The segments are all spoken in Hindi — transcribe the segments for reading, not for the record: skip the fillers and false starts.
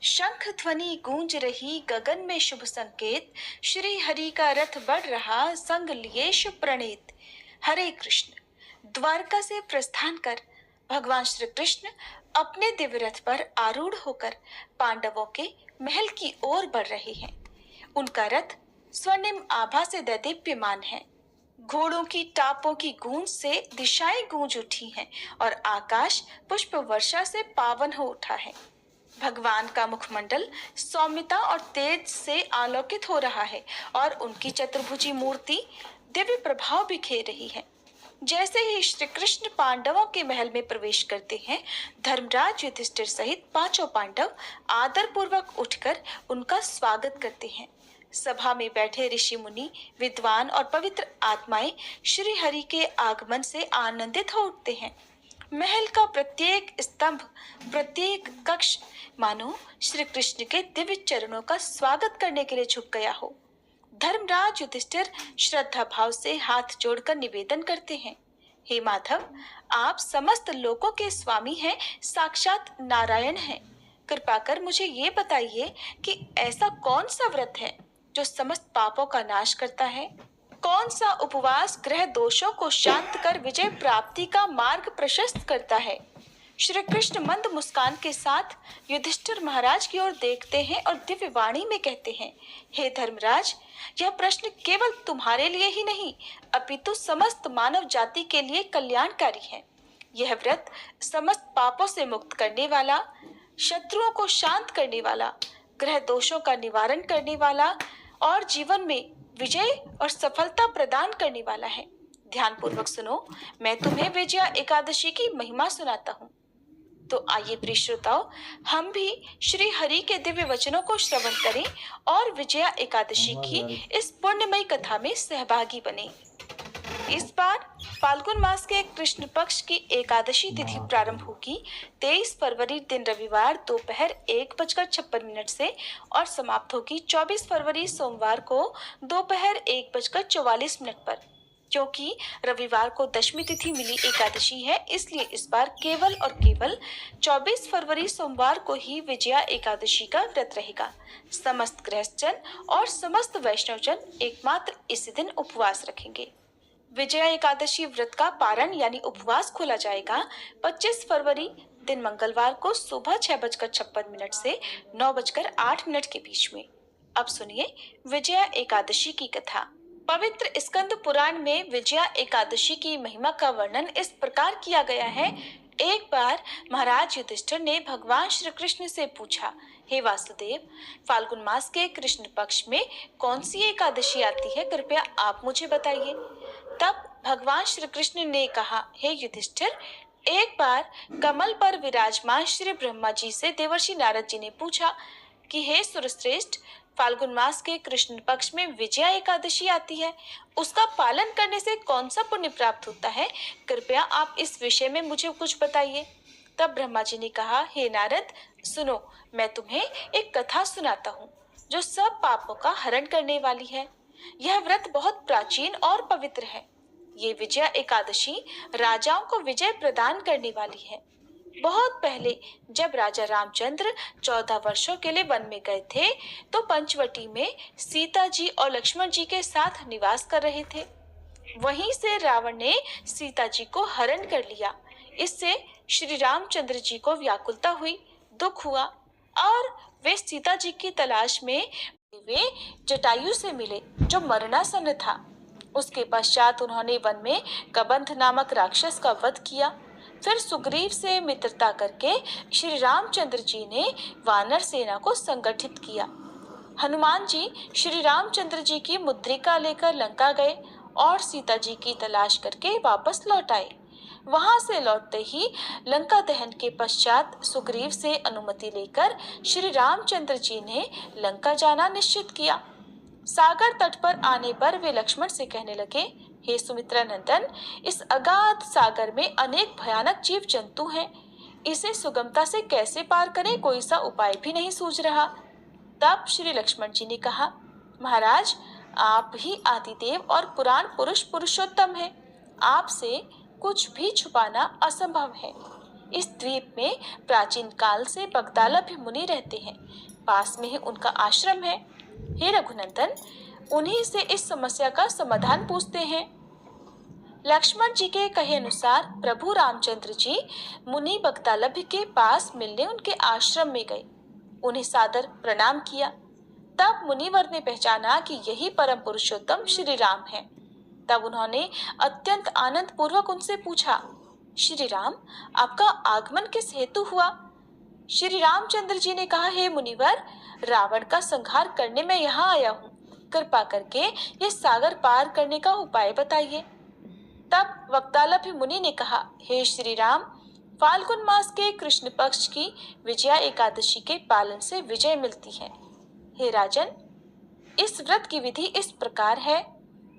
शंख ध्वनि गूंज रही गगन में शुभ संकेत। श्री हरि का रथ बढ़ रहा संग लिए शुभ प्रणीत। हरे कृष्ण। द्वारका से प्रस्थान कर भगवान श्री कृष्ण अपने दिव्य रथ पर आरूढ़ होकर पांडवों के महल की ओर बढ़ रहे हैं। उनका रथ स्वर्णिम आभा से दैदीप्यमान है। घोड़ों की टापों की गूंज से दिशाएं गूंज उठी हैं और आकाश पुष्प वर्षा से पावन हो उठा है। भगवान का मुखमंडल सौम्यता और तेज से आलोकित हो रहा है और उनकी चतुर्भुजी मूर्ति दिव्य प्रभाव बिखेर रही है। जैसे ही श्री कृष्ण पांडवों के महल में प्रवेश करते हैं, धर्मराज युधिष्ठिर सहित पांचों पांडव आदर पूर्वक उठकर उनका स्वागत करते हैं। सभा में बैठे ऋषि मुनि, विद्वान और पवित्र आत्माएं श्री हरि के आगमन से आनंदित हो उठते हैं। महल का प्रत्येक स्तंभ, प्रत्येक कक्ष मानो श्री कृष्ण के दिव्य चरणों का स्वागत करने के लिए झुक गया हो। धर्मराज युधिष्ठिर श्रद्धा भाव से हाथ जोड़कर निवेदन करते हैं, हे माधव, आप समस्त लोकों के स्वामी हैं, साक्षात नारायण हैं। कृपा कर मुझे ये बताइए कि ऐसा कौन सा व्रत है जो समस्त पापों का नाश करता है? कौन सा उपवास ग्रह दोषों को शांत कर विजय प्राप्ति का मार्ग प्रशस्त करता है? श्री कृष्ण मंद मुस्कान के साथ युधिष्ठिर महाराज की ओर देखते हैं और दिव्य वाणी में कहते हैं, हे धर्मराज, यह प्रश्न केवल तुम्हारे लिए ही नहीं अपितु समस्त मानव जाति के लिए कल्याणकारी है। यह व्रत समस्त पापों से मुक्त करने वाला, शत्रुओं को शांत करने वाला, ग्रह दोषों का निवारण करने वाला और जीवन में विजय और सफलता प्रदान करने वाला है। ध्यान पूर्वक सुनो, मैं तुम्हें विजया एकादशी की महिमा सुनाता हूँ। तो आइए प्रिय श्रोताओ, हम भी श्री हरि के दिव्य वचनों को श्रवण करें और विजया एकादशी की इस पुण्यमयी कथा में सहभागी बने। इस बार फाल्गुन मास के कृष्ण पक्ष की एकादशी तिथि प्रारंभ होगी 23 फरवरी दिन रविवार दोपहर 1:56 से और समाप्त होगी 24 फरवरी सोमवार को दोपहर 1:44 पर। क्योंकि रविवार को दशमी तिथि मिली एकादशी है, इसलिए इस बार केवल और केवल 24 फरवरी सोमवार को ही विजया एकादशी का व्रत रहेगा। समस्त गृहस्थजन और समस्त वैष्णवजन एकमात्र इसी दिन उपवास रखेंगे। विजया एकादशी व्रत का पारण यानी उपवास खोला जाएगा 25 फरवरी दिन मंगलवार को सुबह 6:56 से 9:08 के बीच में। अब सुनिए विजया एकादशी की कथा। पवित्र स्कंद पुराण में विजया एकादशी की महिमा का वर्णन इस प्रकार किया गया है। एक बार महाराज युधिष्ठिर ने भगवान श्री कृष्ण से पूछा, हे वासुदेव, फाल्गुन मास के कृष्ण पक्ष में कौन सी एकादशी आती है, कृपया आप मुझे बताइए। तब भगवान श्री कृष्ण ने कहा, हे युधिष्ठिर, एक बार कमल पर विराजमान श्री ब्रह्मा जी से देवर्षि नारद जी ने पूछा कि हे सुरश्रेष्ठ, फाल्गुन मास के कृष्ण पक्ष में विजया एकादशी आती है, उसका पालन करने से कौन सा पुण्य प्राप्त होता है, कृपया आप इस विषय में मुझे कुछ बताइए। तब ब्रह्मा जी ने कहा, हे नारद, सुनो, मैं तुम्हें एक कथा सुनाता हूँ जो सब पापों का हरण करने वाली है। यह व्रत बहुत प्राचीन और पवित्र है। ये विजया एकादशी राजाओं को विजय प्रदान करने वाली है। बहुत पहले जब राजा रामचंद्र 14 वर्षों के लिए वन में गए थे, तो पंचवटी में सीता जी और लक्ष्मण जी के साथ निवास कर रहे थे। वहीं से रावण ने सीता जी को हरण कर लिया। इससे श्री रामचंद्र जी को व्याकुलता हुई, दुख हुआ और वे सीता जी की तलाश में वे जटायु से मिले जो मरणासन्न था। उसके पश्चात उन्होंने वन में कबंध नामक राक्षस का वध किया। फिर सुग्रीव से मित्रता करके श्री रामचंद्र जी ने वानर सेना को संगठित किया। हनुमान जी श्री रामचंद्र जी की मुद्रिका लेकर लंका गए और सीता जी की तलाश करके वापस लौट आए। वहां से लौटते ही लंका दहन के पश्चात सुग्रीव से अनुमति लेकर श्री रामचंद्र जी ने लंका जाना निश्चित किया। सागर तट पर आने पर वे लक्ष्मण से कहने लगे, हे सुमित्रा नंदन, इस अगाध सागर में अनेक भयानक जीव जंतु हैं। इसे सुगमता से कैसे पार करें, कोई सा उपाय भी नहीं सूझ रहा। तब श्री लक्ष्मण जी ने कहा, महाराज, आप ही आदिदेव और पुराण पुरुष पुरुषोत्तम हैं। आपसे कुछ भी छुपाना असंभव है। इस द्वीप में प्राचीन काल से बगदालभ मुनि रहते हैं। पास में ही उनका आश्रम है। हे रघुनंदन, उन्हीं से इस समस्या का समाधान पूछते हैं। लक्ष्मण जी के कहे अनुसार प्रभु रामचंद्र जी मुनि बगदालभ के पास मिलने उनके आश्रम में गए। उन्हें सादर प्रणाम किया। तब मुनिवर ने पहचाना कि यही परम पुरुषोत्तम श्री राम हैं। तब उन्होंने अत्यंत आनंद पूर्वक उनसे पूछा, श्री राम, आपका आगमन किस हेतु हुआ? श्री रामचंद्र जी ने कहा, हे मुनिवर, रावण का संहार करने में यहाँ आया हूँ। कृपा करके ये सागर पार करने का उपाय बताइए। तब बगदालभ मुनि ने कहा, हे श्री राम, फाल्गुन मास के कृष्ण पक्ष की विजया एकादशी के पालन से विजय मिलती है। हे राजन, इस व्रत की विधि इस प्रकार है।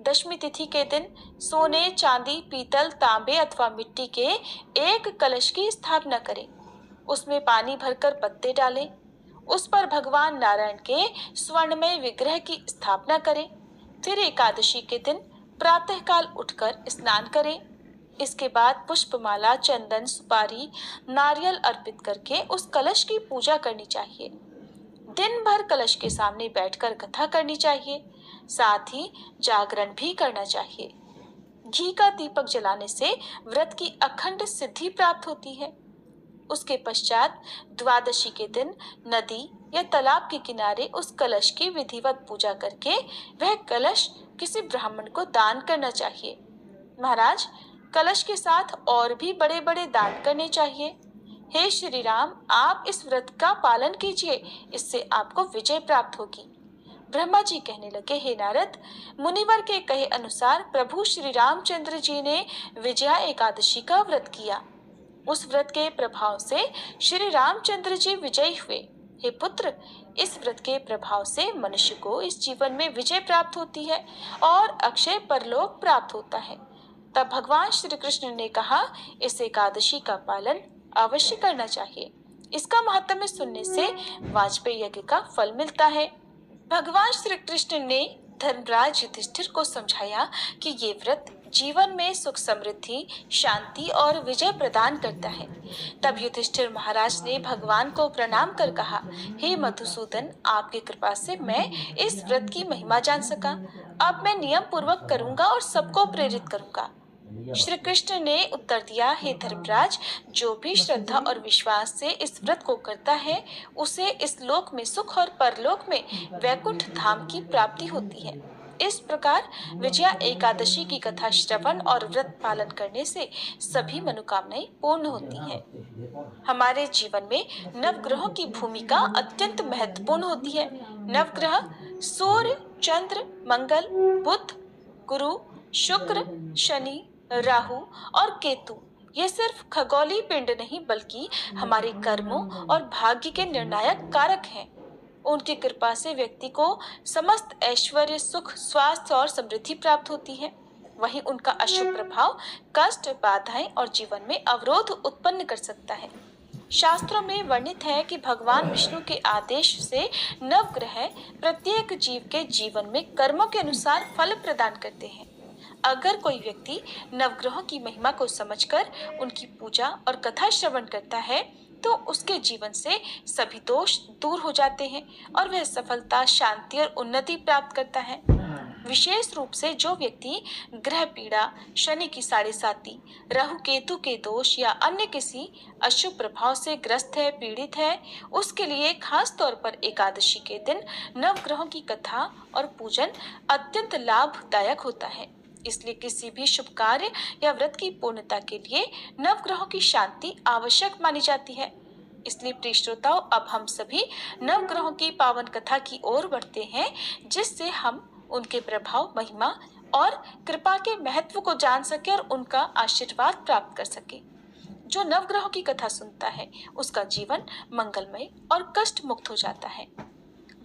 दशमी तिथि के दिन सोने, चांदी, पीतल, तांबे अथवा मिट्टी के एक कलश की स्थापना करें। उसमें पानी भरकर पत्ते डालें। उस पर भगवान नारायण के स्वर्णमय विग्रह की स्थापना करें। फिर एकादशी के दिन प्रातःकाल उठकर स्नान करें। इसके बाद पुष्पमाला, चंदन, सुपारी, नारियल अर्पित करके उस कलश की पूजा करनी चाहिए। दिन भर कलश के सामने बैठकर कथा करनी चाहिए। साथ ही जागरण भी करना चाहिए। घी का दीपक जलाने से व्रत की अखंड सिद्धि प्राप्त होती है। उसके पश्चात द्वादशी के दिन नदी या तालाब के किनारे उस कलश की विधिवत पूजा करके वह कलश किसी ब्राह्मण को दान करना चाहिए। महाराज, कलश के साथ और भी बड़े बड़े दान करने चाहिए। हे श्री राम, आप इस व्रत का पालन कीजिए, इससे आपको विजय प्राप्त होगी। ब्रह्मा जी कहने लगे, हे नारद, मुनिवर के कहे अनुसार प्रभु श्री रामचंद्र जी ने विजया एकादशी का व्रत किया। उस व्रत के प्रभाव से श्री रामचंद्र जी विजयी हुए। हे पुत्र, इस व्रत के प्रभाव से मनुष्य को इस जीवन में विजय प्राप्त होती है और अक्षय परलोक प्राप्त होता है। तब भगवान श्री कृष्ण ने कहा, इस एकादशी का पालन अवश्य करना चाहिए। इसका महात्म्य सुनने से वाजपेयी यज्ञ का फल मिलता है। भगवान श्री कृष्ण ने धर्मराज युधिष्ठिर को समझाया कि ये व्रत जीवन में सुख, समृद्धि, शांति और विजय प्रदान करता है। तब युधिष्ठिर महाराज ने भगवान को प्रणाम कर कहा, हे मधुसूदन, आपकी कृपा से मैं इस व्रत की महिमा जान सका। अब मैं नियम पूर्वक करूंगा और सबको प्रेरित करूंगा। श्री कृष्ण ने उत्तर दिया, हे धर्मराज, जो भी श्रद्धा और विश्वास से इस व्रत को करता है उसे इस लोक में सुख और परलोक में वैकुंठ धाम की प्राप्ति होती है। इस प्रकार विजया एकादशी की कथा श्रवण और व्रत पालन करने से सभी मनोकामनाएं पूर्ण होती हैं। हमारे जीवन में नवग्रहों की भूमिका अत्यंत महत्वपूर्ण होती है। नवग्रह सूर्य, चंद्र, मंगल, बुध, गुरु, शुक्र, शनि, राहु और केतु ये सिर्फ खगोलीय पिंड नहीं बल्कि हमारे कर्मों और भाग्य के निर्णायक कारक हैं। उनकी कृपा से व्यक्ति को समस्त ऐश्वर्य, सुख, स्वास्थ्य और समृद्धि प्राप्त होती है। वहीं उनका अशुभ प्रभाव कष्ट, बाधाएं और जीवन में अवरोध उत्पन्न कर सकता है। शास्त्रों में वर्णित है कि भगवान विष्णु के आदेश से नवग्रह प्रत्येक जीव के जीवन में कर्मों के अनुसार फल प्रदान करते हैं। अगर कोई व्यक्ति नवग्रहों की महिमा को समझकर उनकी पूजा और कथा श्रवण करता है तो उसके जीवन से सभी दोष दूर हो जाते हैं और वह सफलता, शांति और उन्नति प्राप्त करता है। विशेष रूप से जो व्यक्ति ग्रह पीड़ा, शनि की साढ़ेसाती, राहु केतु के दोष या अन्य किसी अशुभ प्रभाव से ग्रस्त है, पीड़ित है, उसके लिए खास तौर पर एकादशी के दिन नवग्रहों की कथा और पूजन अत्यंत लाभदायक होता है। इसलिए किसी भी शुभ कार्य या व्रत की पूर्णता के लिए नवग्रहों की शांति आवश्यक मानी जाती है। इसलिए प्रिय श्रोताओं, अब हम सभी नवग्रहों की पावन कथा की ओर बढ़ते हैं, जिससे हम उनके प्रभाव, महिमा और कृपा के महत्व को जान सके और उनका आशीर्वाद प्राप्त कर सके। जो नवग्रहों की कथा सुनता है उसका जीवन मंगलमय और कष्ट मुक्त हो जाता है।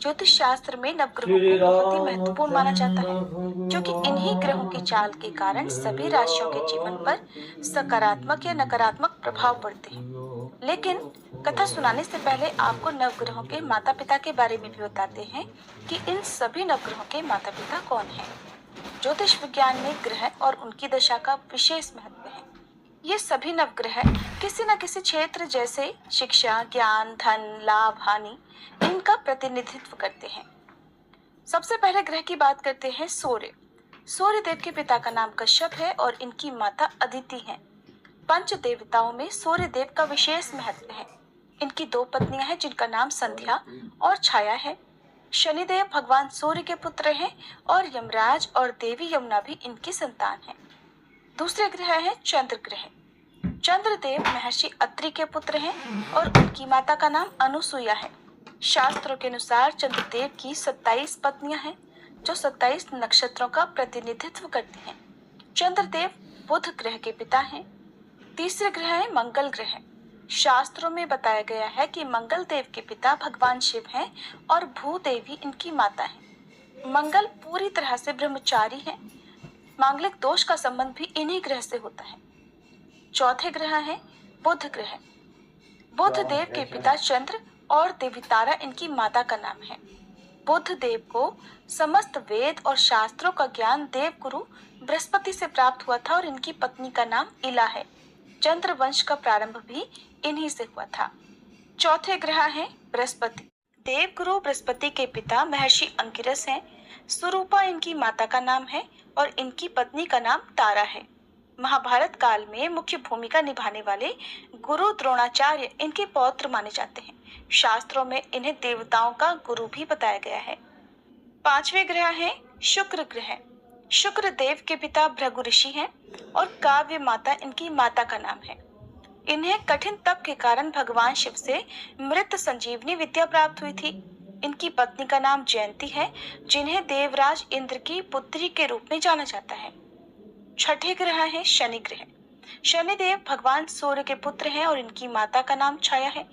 ज्योतिष शास्त्र में नवग्रहों को बहुत ही महत्वपूर्ण माना जाता है, क्योंकि इन्हीं ग्रहों की चाल के कारण सभी राशियों के जीवन पर सकारात्मक या नकारात्मक प्रभाव पड़ते हैं। लेकिन कथा सुनाने से पहले आपको नवग्रहों के माता पिता के बारे में भी बताते हैं कि इन सभी नवग्रहों के माता पिता कौन हैं। ज्योतिष विज्ञान में ग्रह और उनकी दशा का विशेष महत्व है। ये सभी नवग्रह किसी न किसी क्षेत्र जैसे शिक्षा, ज्ञान, धन, लाभ, हानि इनका प्रतिनिधित्व करते हैं। सबसे पहले ग्रह की बात करते हैं सूर्य। सूर्य देव के पिता का नाम कश्यप है और इनकी माता अदिति है। पंच देवताओं में सूर्य देव का विशेष महत्व है। इनकी दो पत्नियां हैं जिनका नाम संध्या और छाया है। शनिदेव भगवान सूर्य के पुत्र हैं और यमराज और देवी यमुना भी इनकी संतान है। दूसरे ग्रह है चंद्र ग्रह। चंद्रदेव महर्षि अत्रि के पुत्र हैं और उनकी माता का नाम अनुसुईया है। शास्त्रों के अनुसार चंद्रदेव की 27 पत्नियां हैं जो 27 नक्षत्रों का प्रतिनिधित्व करती हैं। चंद्रदेव बुध ग्रह के पिता हैं। तीसरे ग्रह है मंगल ग्रह। शास्त्रों में बताया गया है कि मंगल देव के पिता भगवान शिव हैं और भूदेवी इनकी माता है। मंगल पूरी तरह से ब्रह्मचारी है। मांगलिक दोष का संबंध भी इन्हीं ग्रह से होता है। चौथे ग्रह है बुध ग्रह। बुध देव के पिता चंद्र और देवी तारा इनकी माता का नाम है। बुध देव को समस्त वेद और शास्त्रों का ज्ञान देव गुरु बृहस्पति से प्राप्त हुआ था और इनकी पत्नी का नाम इला है। चंद्र वंश का प्रारंभ भी इन्हीं से हुआ था। चौथे ग्रह है बृहस्पति। देव गुरु बृहस्पति के पिता महर्षि अंगिरस हैं। स्वरूपा इनकी माता का नाम है और इनकी पत्नी का नाम तारा है। महाभारत काल में मुख्य भूमिका निभाने वाले गुरु द्रोणाचार्य इनके पौत्र माने जाते हैं। शास्त्रों में इन्हें देवताओं का गुरु भी बताया गया है। पांचवे ग्रह है शुक्र ग्रह। शुक्र देव के पिता भृगु ऋषि हैं और काव्य माता इनकी माता का नाम है। इन्हें कठिन तप के कारण भगवान शिव से मृत संजीवनी विद्या प्राप्त हुई थी। इनकी पत्नी का नाम जयंती है जिन्हें देवराज इंद्र की पुत्री के रूप में जाना जाता है। छठे ग्रह है शनि ग्रह। शनिदेव भगवान सूर्य के पुत्र हैं और इनकी माता का नाम छाया है।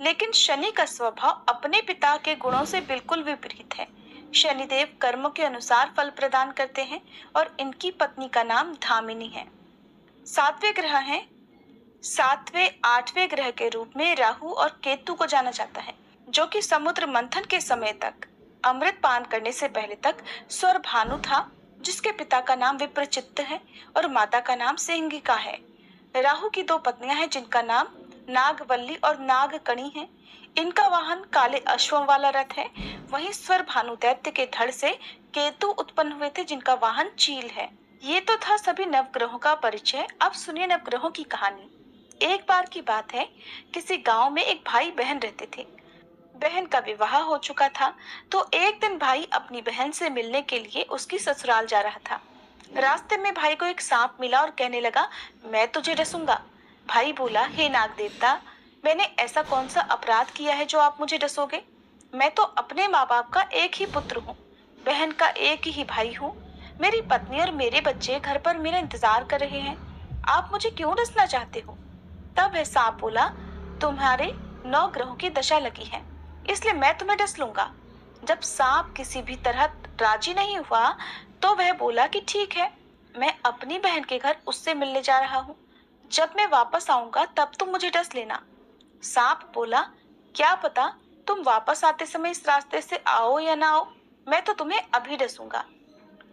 लेकिन शनि का स्वभाव अपने पिता के गुणों से बिल्कुल विपरीत है। शनिदेव कर्मों के अनुसार फल प्रदान करते हैं और इनकी पत्नी का नाम धामिनी है। सातवें ग्रह है सातवें आठवें ग्रह के रूप में राहु और केतु को जाना जाता है, जो कि समुद्र मंथन के समय तक अमृत पान करने से पहले तक स्वर भानु था, जिसके पिता का नाम विप्रचित्त है और माता का नाम सिंहिका है। राहु की दो पत्नियां हैं जिनका नाम नागवल्ली और नागकणी है। इनका वाहन काले अश्वों वाला रथ है। वहीं स्वर भानु दैत्य के धड़ से केतु उत्पन्न हुए थे जिनका वाहन चील है। ये तो था सभी नवग्रहों का परिचय। अब सुनिए नवग्रहों की कहानी। एक बार की बात है, किसी गांव में एक भाई बहन रहते थे। बहन का विवाह हो चुका था, तो एक दिन भाई अपनी बहन से मिलने के लिए उसकी ससुराल जा रहा था। रास्ते में भाई को एक सांप मिला और कहने लगा, मैं तुझे डसूंगा। भाई बोला, हे नाग देवता, मैंने ऐसा कौन सा अपराध किया है जो आप मुझे डसोगे? मैं तो अपने माँ बाप का एक ही पुत्र हूँ, बहन का एक ही भाई हूँ। मेरी पत्नी और मेरे बच्चे घर पर मेरा इंतजार कर रहे हैं। आप मुझे क्यों डसना चाहते हो? तब वह सांप बोला, तुम्हारे 9 ग्रहों की दशा लगी है, इसलिए मैं तुम्हें डस लूंगा। जब सांप किसी भी तरह राजी नहीं हुआ तो वह बोला कि ठीक है, मैं अपनी बहन के घर उससे मिलने जा रहा हूँ। जब मैं वापस आऊंगा तब तुम मुझे डस लेना। सांप बोला, क्या पता तुम वापस आते समय इस रास्ते से आओ या ना आओ, मैं तो तुम्हें अभी डसूंगा।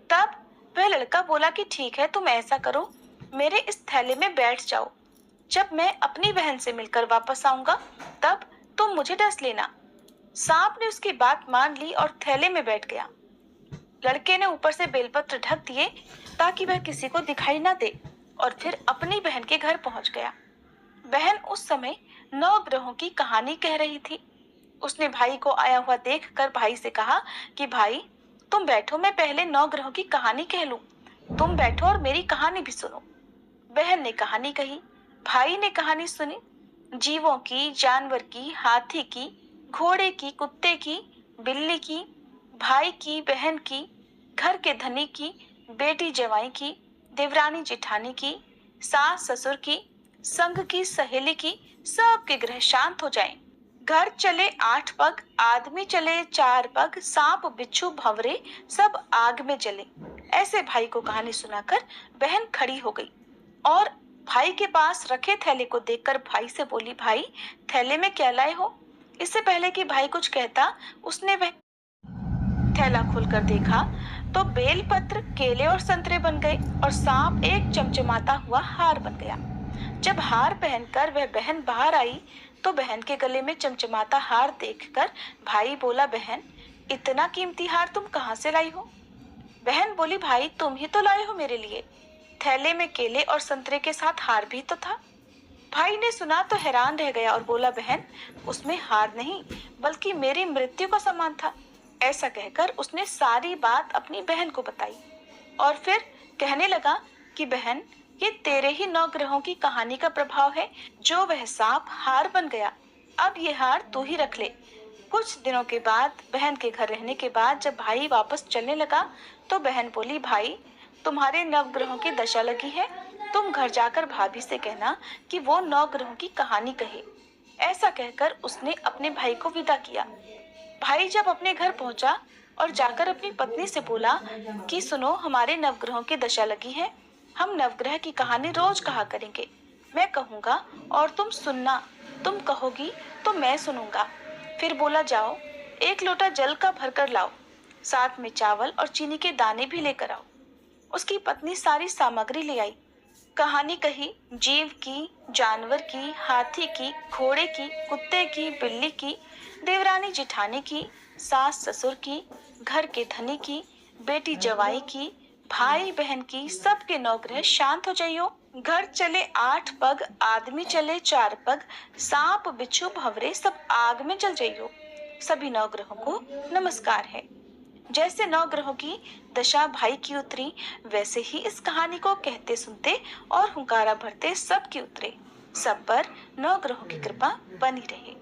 तब वह लड़का बोला कि ठीक है, तुम ऐसा करो, मेरे इस थैले में बैठ जाओ। जब मैं अपनी बहन से मिलकर वापस आऊंगा तब तुम मुझे डस लेना। सांप ने उसकी बात मान ली और थैले में बैठ गया। लड़के ने ऊपर से बेलपत्र ढक दिए ताकि वह किसी को दिखाई न दे और फिर अपनी बहन के घर पहुंच गया। बहन उस समय 9 ग्रहों की कहानी कह रही थी। उसने भाई को आया हुआ देखकर भाई से कहा कि भाई तुम बैठो, मैं पहले 9 ग्रहों की कहानी कह लूं। तुम बैठो और मेरी कहानी भी सुनो। बहन ने कहानी कही, भाई ने कहानी सुनी। जीवों की, जानवर की, हाथी की, घोड़े की, कुत्ते की, बिल्ली की, भाई की, बहन की, घर के धनी की, बेटी जवाई की, देवरानी जेठानी की, सास ससुर की, संग की, सहेली की, सबके ग्रह शांत हो जाएं। घर चले 8 पग, आदमी चले 4 पग, सांप बिच्छू भंवरे सब आग में जले। ऐसे भाई को कहानी सुनाकर बहन खड़ी हो गई और भाई के पास रखे थैले को देखकर भाई से बोली, भाई थैले में क्या लाए हो? इससे पहले कि भाई कुछ कहता, उसने वह थैला खोलकर देखा तो बेलपत्र, केले और संतरे बन गए और सांप एक चमचमाता हुआ हार बन गया। जब हार पहनकर वह बहन बाहर आई तो बहन के गले में चमचमाता हार देखकर भाई बोला, बहन इतना कीमती हार तुम कहाँ से लाई हो? बहन बोली, भाई तुम ही तो लाए हो मेरे लिए। थैले में केले और संतरे के साथ हार भी तो था। भाई ने सुना तो हैरान रह गया और बोला, बहन उसमें हार नहीं बल्कि मेरी मृत्यु का सामान था। ऐसा कहकर उसने सारी बात अपनी बहन को बताई और फिर कहने लगा कि बहन ये तेरे ही 9 ग्रहों की कहानी का प्रभाव है जो वह सांप हार बन गया। अब ये हार तू ही रख ले। कुछ दिनों के बाद बहन के घर रहने के बाद जब भाई वापस चलने लगा तो बहन बोली, भाई तुम्हारे 9 ग्रहों की दशा लगी है, तुम घर जाकर भाभी से कहना कि वो 9 ग्रहों की कहानी कहे। ऐसा कहकर उसने अपने भाई को विदा किया। भाई जब अपने घर पहुंचा और जाकर अपनी पत्नी से बोला कि सुनो, हमारे नवग्रहों की दशा लगी है, हम नवग्रह की कहानी रोज कहा करेंगे। मैं कहूँगा और तुम सुनना, तुम कहोगी तो मैं सुनूंगा। फिर बोला, जाओ 1 लोटा जल का भरकर लाओ, साथ में चावल और चीनी के दाने भी लेकर आओ। उसकी पत्नी सारी सामग्री ले आई। कहानी कही, जीव की, जानवर की, हाथी की, घोड़े की, कुत्ते की, बिल्ली की, देवरानी जिठानी की, सास ससुर की, घर के धनी की, बेटी जवाई की, भाई बहन की, सबके 9 ग्रह शांत हो जाइयो। घर चले 8 पग, आदमी चले 4 पग, सांप बिच्छू भंवरे सब आग में जल जाइयो। सभी 9 ग्रहों को नमस्कार है। जैसे 9 ग्रहों की दशा भाई की उतरी वैसे ही इस कहानी को कहते सुनते और हुंकारा भरते सब की उतरे। सब पर 9 ग्रहों की कृपा बनी रहे।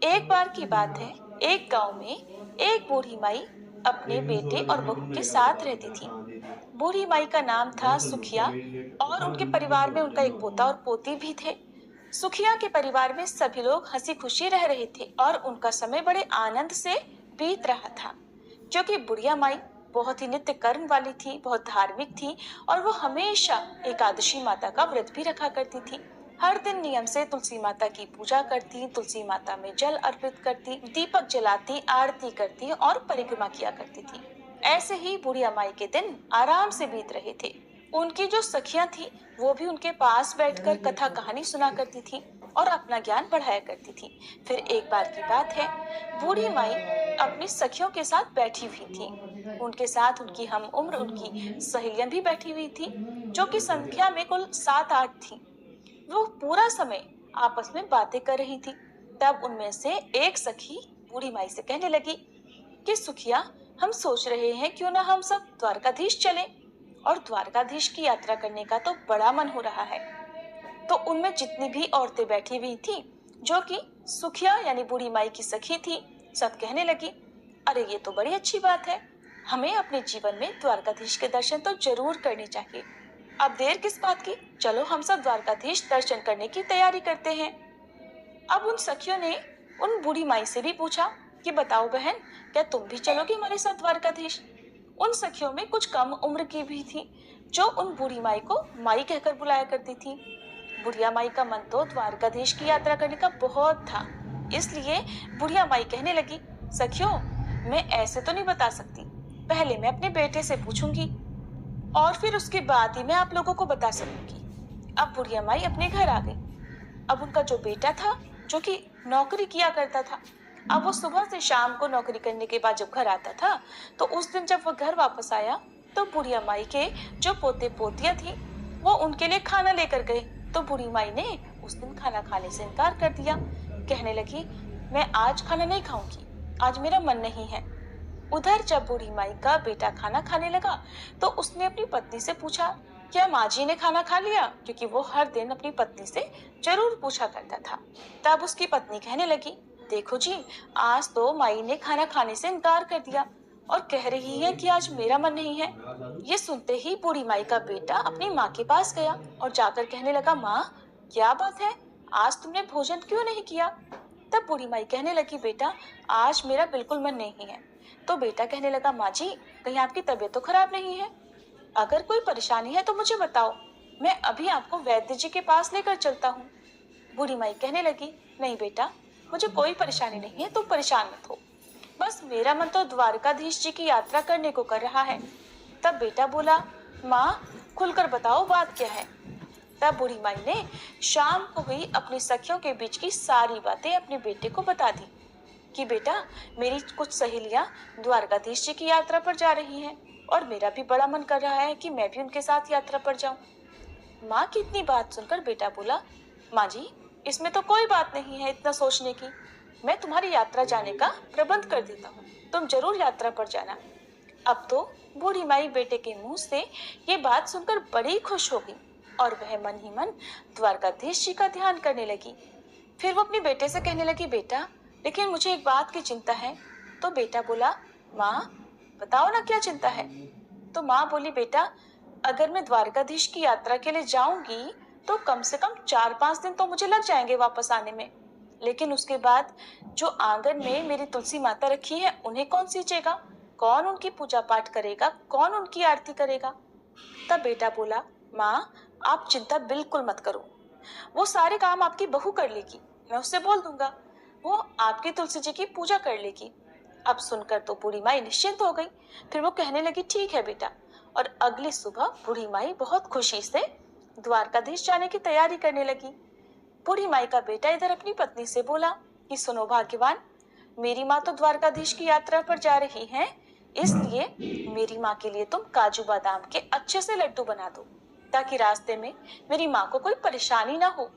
एक बार की बात है, एक गांव में एक बूढ़ी माई अपने बेटे और बहू के साथ रहती थी। बूढ़ी माई का नाम था सुखिया और उनके परिवार में उनका एक पोता और पोती भी थे। सुखिया के परिवार में सभी लोग हंसी खुशी रह रहे थे और उनका समय बड़े आनंद से बीत रहा था, क्योंकि बुढ़िया माई बहुत ही नित्य कर्म वाली थी, बहुत धार्मिक थी और वो हमेशा एकादशी माता का व्रत भी रखा करती थी। हर दिन नियम से तुलसी माता की पूजा करती, तुलसी माता में जल अर्पित करती, दीपक जलाती, आरती करती और परिक्रमा किया करती थी। ऐसे ही बुढ़िया माई के दिन आराम से बीत रहे थे। उनकी जो सखियां थी वो भी उनके पास बैठकर कथा कहानी सुना करती थी और अपना ज्ञान बढ़ाया करती थी। फिर एक बार की बात है, बूढ़ी माई अपनी सखियों के साथ बैठी हुई थी। उनके साथ उनकी हम उम्र उनकी सहेलियां भी बैठी हुई थी, जो कि संख्या में कुल 7-8 थी। वो पूरा समय आपस में बातें कर रही थी। तब उनमें से एक सखी बूढ़ी माई से कहने लगी कि सुखिया, हम सोच रहे हैं क्यों ना हम सब द्वारकाधीश चलें, और द्वारकाधीश की यात्रा करने का तो बड़ा मन हो रहा है। तो उनमें जितनी भी औरतें बैठी हुई थी, जो कि सुखिया यानी बूढ़ी माई की सखी थी, सब कहने लगी, अरे ये तो बड़ी अच्छी बात है, हमें अपने जीवन में द्वारकाधीश के दर्शन तो जरूर करने चाहिए। अब देर किस बात की, चलो हम सब द्वारकाधीश दर्शन करने की तैयारी करते हैं। अब उन सखियों ने उन बूढ़ी माई से भी पूछा कि बताओ बहन, क्या तुम भी चलोगी हमारे साथ द्वारकाधीश? उन सखियों में कुछ कम उम्र की भी थी, जो उन बूढ़ी माई को माई कहकर बुलाया करती थी। बुढ़िया माई का मन तो द्वारकाधीश की यात्रा करने का बहुत था, इसलिए बुढ़िया माई कहने लगी, सखियों मैं ऐसे तो नहीं बता सकती, पहले मैं अपने बेटे से पूछूंगी और फिर उसके बाद ही मैं आप लोगों को बता सकूंगी। अब बुढ़िया माई अपने घर आ गई। अब उनका जो बेटा था, जो कि नौकरी किया करता था, अब वो सुबह से शाम को नौकरी करने के बाद जब घर आता था, तो उस दिन जब वो घर वापस आया तो बुढ़िया माई के जो पोते पोतियां थी वो उनके लिए खाना लेकर गए। तो बूढ़ी माई ने उस दिन खाना खाने से इनकार कर दिया। कहने लगी, मैं आज खाना नहीं खाऊंगी, आज मेरा मन नहीं है। उधर जब बूढ़ी माई का बेटा खाना खाने लगा तो उसने अपनी पत्नी से पूछा, क्या माँ जी ने खाना खा लिया? क्योंकि वो हर दिन अपनी पत्नी से जरूर पूछा करता था। तब उसकी पत्नी कहने लगी, देखो जी, आज तो माई ने खाना खाने से इनकार कर दिया और कह रही है कि आज मेरा मन नहीं है। ये सुनते ही बूढ़ी माई का बेटा अपनी माँ के पास गया और जाकर कहने लगा, माँ क्या बात है, आज तुमने भोजन क्यों नहीं किया? तब बूढ़ी माई कहने लगी, बेटा आज मेरा बिल्कुल मन नहीं है। तो बेटा कहने लगा, माँ जी कहीं आपकी तबीयत तो खराब नहीं है? अगर कोई परेशानी है तो मुझे बताओ, मैं अभी आपको वैद्य जी के पास लेकर चलता हूँ। बूढ़ी माई कहने लगी, नहीं बेटा, मुझे कोई परेशानी नहीं है, तुम परेशान मत हो, बस मेरा मन तो द्वारकाधीश जी की यात्रा करने को कर रहा है। तब बेटा बोला, माँ खुलकर बताओ बात क्या है? तब बूढ़ी माई ने शाम को हुई अपनी सखियों के बीच की सारी बातें अपने बेटे को बता दी कि बेटा, मेरी कुछ सहेलियां द्वारकाधीश जी की यात्रा पर जा रही हैं और मेरा भी बड़ा मन कर रहा है कि मैं भी उनके साथ यात्रा पर जाऊं। माँ की इतनी बात सुनकर बेटा बोला, माँ जी, इसमें तो कोई बात नहीं है इतना सोचने की। मैं तुम्हारी यात्रा जाने का प्रबंध कर देता हूँ, तुम जरूर यात्रा पर जाना। अब तो बूढ़ी माई बेटे के मुंह से ये बात सुनकर बड़ी खुश हो गई और वह मन ही मन द्वारकाधीश जी का ध्यान करने लगी। फिर वो अपने बेटे से कहने लगी, बेटा, लेकिन मुझे एक बात की चिंता है। तो बेटा बोला, माँ बताओ ना क्या चिंता है। तो माँ बोली, बेटा, अगर मैं द्वारकाधीश की यात्रा के लिए जाऊंगी तो कम से कम 4-5 दिन तो मुझे लग जाएंगे वापस आने में। लेकिन उसके बाद जो आंगन में मेरी तुलसी माता रखी है उन्हें कौन सींचेगा, कौन उनकी पूजा पाठ करेगा, कौन उनकी आरती करेगा। तब बेटा बोला, माँ आप चिंता बिल्कुल मत करो, वो सारे काम आपकी बहू कर लेगी। मैं उससे बोल दूंगा, वो आपकी तुलसी जी की पूजा कर लेगी। अब सुनकर तो बूढ़ी माई निश्चिंत हो गई। फिर वो कहने लगी, ठीक है बेटा। और अगली सुबह बूढ़ी माई बहुत खुशी से द्वारकाधीश जाने की तैयारी करने लगी। बूढ़ी माई का बेटा इधर अपनी पत्नी से बोला कि सुनो भाग्यवान, मेरी माँ तो द्वारकाधीश की यात्रा पर जा रही है, इसलिए मेरी माँ के लिए तुम काजू बादाम के अच्छे से लड्डू बना दो ताकि रास्ते में मेरी माँ को कोई परेशानी ना हो।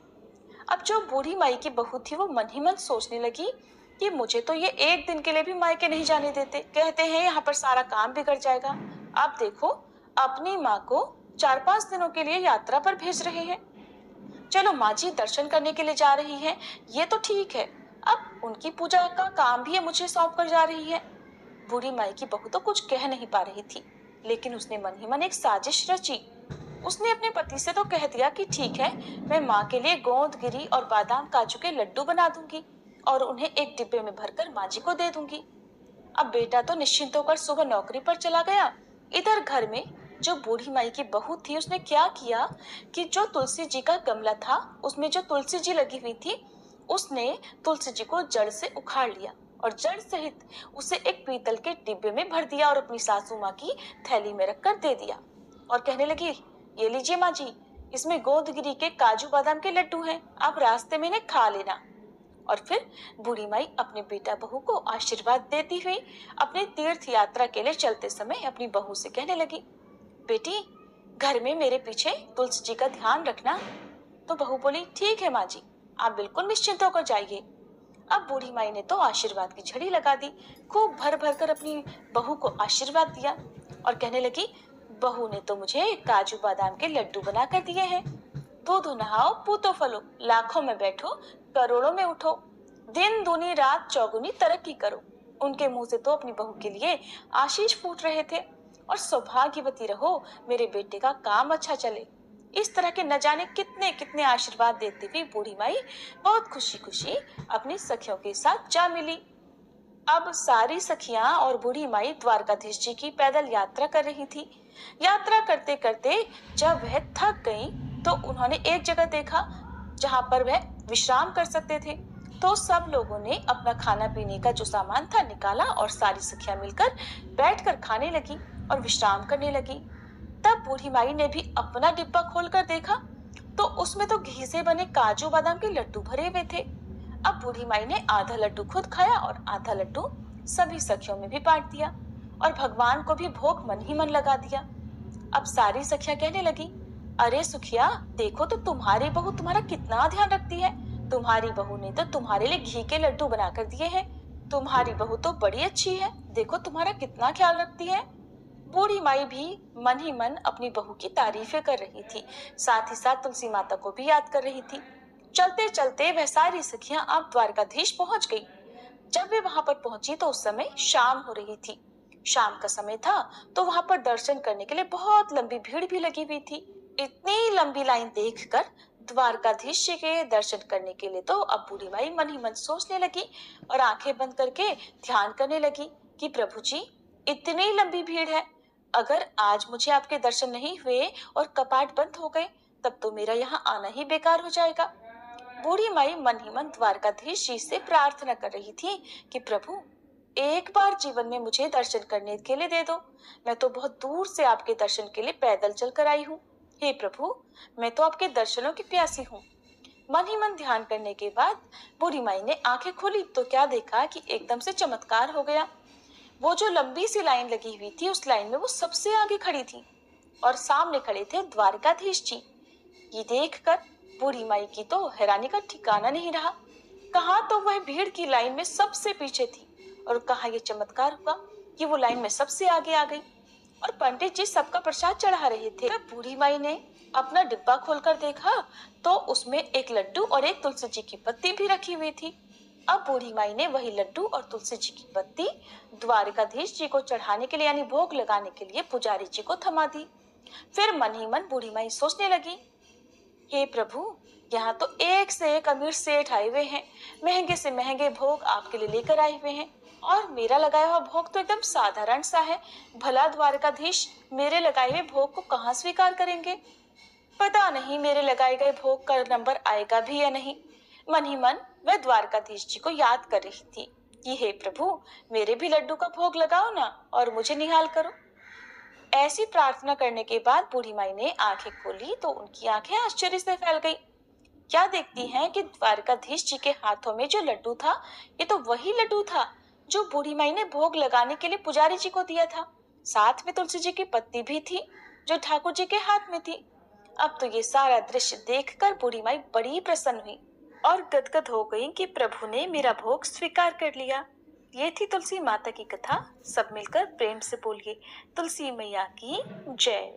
अब जो बूढ़ी माई की बहू थी वो मन ही मन सोचने लगी कि मुझे तो ये एक दिन के लिए भी मायके नहीं जाने देते, कहते हैं यहाँ पर सारा काम बिगड़ जाएगा। अब देखो अपनी माँ को 4-5 दिनों के लिए यात्रा पर भेज रहे हैं। चलो माँ जी दर्शन करने के लिए जा रही हैं, ये तो ठीक है, अब उनकी पूजा का काम भी ये मुझे सौंप कर जा रही है। बूढ़ी माई की बहू तो कुछ कह नहीं पा रही थी, लेकिन उसने मन ही मन एक साजिश रची। उसने अपने पति से तो कह दिया कि ठीक है, मैं माँ के लिए गोंद गिरी और बादाम काजू के लड्डू बना दूंगी और उन्हें एक डिब्बे में भरकर माँ जी को दे दूंगी। अब बेटा तो निश्चिंत होकर सुबह नौकरी पर चला गया। इधर घर में जो बूढ़ी माई की बहू थी उसने क्या किया कि जो तुलसी जी का गमला था उसमें जो तुलसी जी लगी हुई थी उसने तुलसी जी को जड़ से उखाड़ लिया और जड़ सहित उसे एक पीतल के डिब्बे में भर दिया और अपनी सासू माँ की थैली में रखकर दे दिया और कहने लगी, ये लीजिए माँ जी, इसमें गोदगिरी के काजू बादाम के लड्डू हैं, आप रास्ते में इन्हें खा लेना। और फिर बूढ़ी माई अपने बेटा बहू को आशीर्वाद देती हुई अपने तीर्थ यात्रा के लिए चलते समय अपनी बहू से कहने लगी, बेटी घर में मेरे पीछे तुलसी जी का ध्यान रखना। तो बहू बोली, ठीक है माँ जी, आप बिल्कुल निश्चिंत होकर जाइए। अब बूढ़ी माई ने तो आशीर्वाद की झड़ी लगा दी, खूब भर भर कर अपनी बहू को आशीर्वाद दिया और कहने लगी, बहू ने तो मुझे काजू बादाम के लड्डू बना कर दिए हैं। दूधो नहाओ पूतो फलो, लाखों में बैठो करोड़ों में उठो, दिन दूनी रात चौगुनी तरक्की करो। उनके मुंह से तो अपनी बहू के लिए आशीष फूट रहे थे और सौभाग्यवती रहो, मेरे बेटे का काम अच्छा चले। इस तरह के न जाने कितने कितने आशीर्वाद देती हुई बूढ़ी माई बहुत खुशी खुशी अपनी सखियों के साथ जा मिली। अब सारी सखियां और बूढ़ी माई द्वारकाधीश जी की पैदल यात्रा कर रही थी। यात्रा करते करते जब वह थक गईं, तो उन्होंने एक जगह देखा जहां पर वह विश्राम कर सकते थे। तो सब लोगों ने अपना खाना पीने का जो सामान था निकाला और सारी सखियां मिलकर बैठकर खाने लगी और विश्राम करने लगी। तब बूढ़ी माई ने भी अपना डिब्बा खोलकर देखा तो उसमें तो घी से बने काजू बादाम के लड्डू भरे हुए थे। अब बूढ़ी माई ने आधा लड्डू खुद खाया और आधा लड्डू सभी सखियों में भी बांट दिया और भगवान को भी भोग मन ही मन लगा दिया। अब सारी सखियां कहने लगी, अरे सुखिया, देखो तो तुम्हारी बहू तुम्हारा कितना ध्यान रखती है। तुम्हारी बहू ने तो तुम्हारे लिए घी के लड्डू बनाकर दिए हैं। तुम्हारी बहू तो बड़ी अच्छी है, देखो तुम्हारा कितना ख्याल रखती है। बूढ़ी माई भी मन ही मन अपनी बहू की तारीफें कर रही थी, साथ ही साथ तुलसी माता को भी याद कर रही थी। चलते चलते वह सारी सखियां अब द्वारकाधीश पहुंच गई। जब वे वहां पर पहुंची तो उस समय शाम हो रही थी। शाम का समय था तो वहां पर दर्शन करने के लिए बहुत लंबी भीड़ भी लगी हुई थी। इतनी लंबी लाइन देखकर द्वारकाधीश जी के दर्शन करने के लिए तो अब बूढ़ी माई मन ही मन सोचने लगी और आंखें बंद करके ध्यान करने लगी कि प्रभु जी, इतनी लंबी भीड़ है, अगर आज मुझे आपके दर्शन नहीं हुए और कपाट बंद हो गए तब तो मेरा यहाँ आना ही बेकार हो जाएगा। बूढ़ी माई मन ही मन द्वारकाधीश जी से प्रार्थना कर रही थी कि प्रभु, एक बार जीवन में मुझे दर्शन करने के लिए दे दो। मैं तो बहुत दूर से आपके दर्शन के लिए पैदल चल कर आई हूँ। हे प्रभु, मैं तो आपके दर्शनों की प्यासी हूँ। मन ही मन ध्यान करने के बाद बूढ़ी माई ने आंखें खोली तो क्या देखा कि एकदम से चमत्कार हो गया। वो जो लंबी सी लाइन लगी हुई थी, उस लाइन में वो सबसे आगे खड़ी थी और सामने खड़े थे द्वारकाधीश जी। ये देखकर बूढ़ी माई की तो हैरानी का ठिकाना नहीं रहा। कहाँ तो वह भीड़ की लाइन में सबसे पीछे थी और कहाँ ये चमत्कार हुआ कि वो लाइन में सबसे आगे आ गई। और पंडित जी सबका प्रसाद चढ़ा रहे थे। तब बूढ़ी माई ने अपना डिब्बा खोलकर देखा तो उसमें एक लड्डू और एक तुलसी जी की पत्ती भी रखी हुई थी। अब बूढ़ी माई ने वही लड्डू और तुलसी जी की पत्ती द्वारकाधीश जी को चढ़ाने के लिए यानी भोग लगाने के लिए पुजारी जी को थमा दी। फिर मन ही मन बूढ़ी माई सोचने लगी, हे प्रभु, यहाँ तो एक से एक अमीर सेठ आए हुए हैं, महंगे से महंगे भोग आपके लिए लेकर आए हुए हैं और मेरा लगाया हुआ भोग तो एकदम साधारण सा है। भला द्वारकाधीश मेरे लगाए हुए भोग को कहाँ स्वीकार करेंगे? पता नहीं मेरे लगाए गए भोग का नंबर आएगा भी या नहीं। मन ही मन वह द्वारकाधीश जी को याद कर रही थी कि हे प्रभु, मेरे भी लड्डू का भोग लगाओ ना और मुझे निहाल करो। ऐसी प्रार्थना करने के बाद बूढ़ी माई ने आंखें खोली तो उनकी आंखें आश्चर्य से फैल गई। क्या देखती हैं कि द्वारकाधीश जी के हाथों में जो लड्डू था, ये तो वही लड्डू था जो बूढ़ी माई ने भोग लगाने के लिए पुजारी जी को दिया था। साथ में तुलसी जी की पत्ती भी थी जो ठाकुर जी के हाथ में थी। अब तो ये सारा दृश्य देखकर बूढ़ी माई बड़ी प्रसन्न हुई और गदगद हो गई कि प्रभु ने मेरा भोग स्वीकार कर लिया। ये थी तुलसी माता की कथा। सब मिलकर प्रेम से बोलिए, तुलसी मैया की जय।